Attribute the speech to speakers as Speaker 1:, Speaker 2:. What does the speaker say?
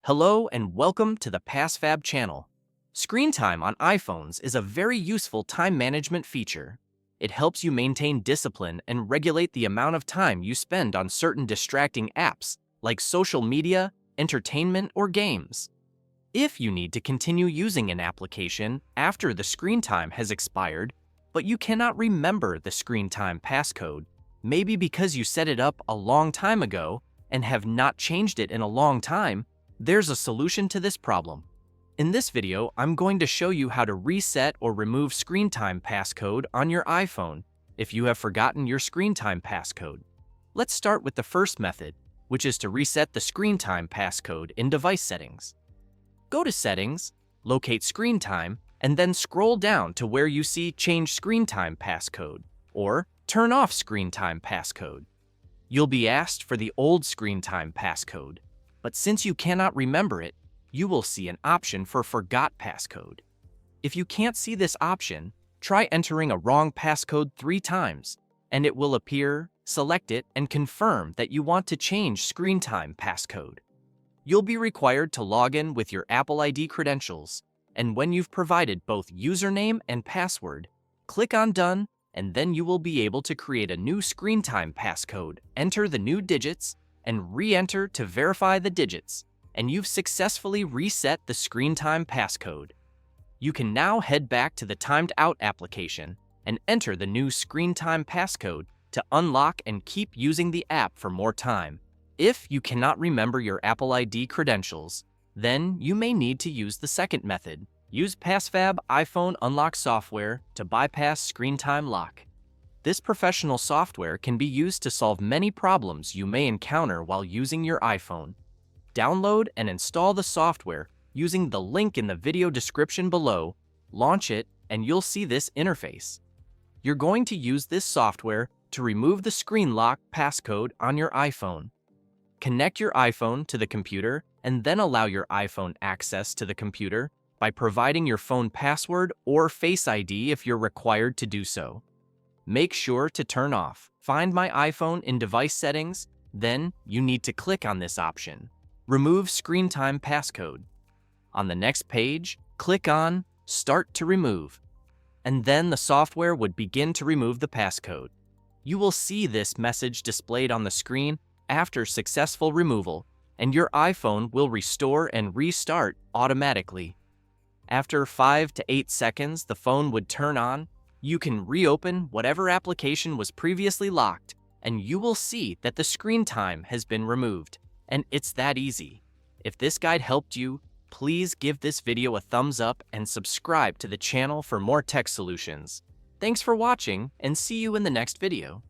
Speaker 1: Hello and welcome to the PassFab channel. Screen time on iPhones is a very useful time management feature. It helps you maintain discipline and regulate the amount of time you spend on certain distracting apps like social media, entertainment, or games. If you need to continue using an application after the screen time has expired, but you cannot remember the screen time passcode, maybe because you set it up a long time ago and have not changed it in a long time, there's a solution to this problem. In this video, I'm going to show you how to reset or remove screen time passcode on your iPhone if you have forgotten your screen time passcode. Let's start with the first method, which is to reset the screen time passcode in device settings. Go to Settings, locate Screen Time, and then scroll down to where you see Change Screen Time Passcode or Turn Off Screen Time Passcode. You'll be asked for the old screen time passcode, but since you cannot remember it, you will see an option for Forgot Passcode. If you can't see this option, try entering a wrong passcode 3 times, and it will appear. Select it and confirm that you want to change screen time passcode. You'll be required to log in with your Apple ID credentials, and when you've provided both username and password, click on Done, and then you will be able to create a new screen time passcode, enter the new digits, and re-enter to verify the digits, and you've successfully reset the screen time passcode. You can now head back to the Timed Out application and enter the new screen time passcode to unlock and keep using the app for more time. If you cannot remember your Apple ID credentials, then you may need to use the second method. Use PassFab iPhone unlock software to bypass screen time lock. This professional software can be used to solve many problems you may encounter while using your iPhone. Download and install the software using the link in the video description below, launch it, and you'll see this interface. You're going to use this software to remove the screen lock passcode on your iPhone. Connect your iPhone to the computer and then allow your iPhone access to the computer by providing your phone password or Face ID if you're required to do so. Make sure to turn off Find My iPhone in Device Settings, then you need to click on this option, Remove Screen Time Passcode. On the next page, click on Start to Remove, and then the software would begin to remove the passcode. You will see this message displayed on the screen after successful removal, and your iPhone will restore and restart automatically. After 5 to 8 seconds, the phone would turn on. You can reopen whatever application was previously locked, and you will see that the screen time has been removed. And it's that easy. If this guide helped you, please give this video a thumbs up and subscribe to the channel for more tech solutions. Thanks for watching, and see you in the next video.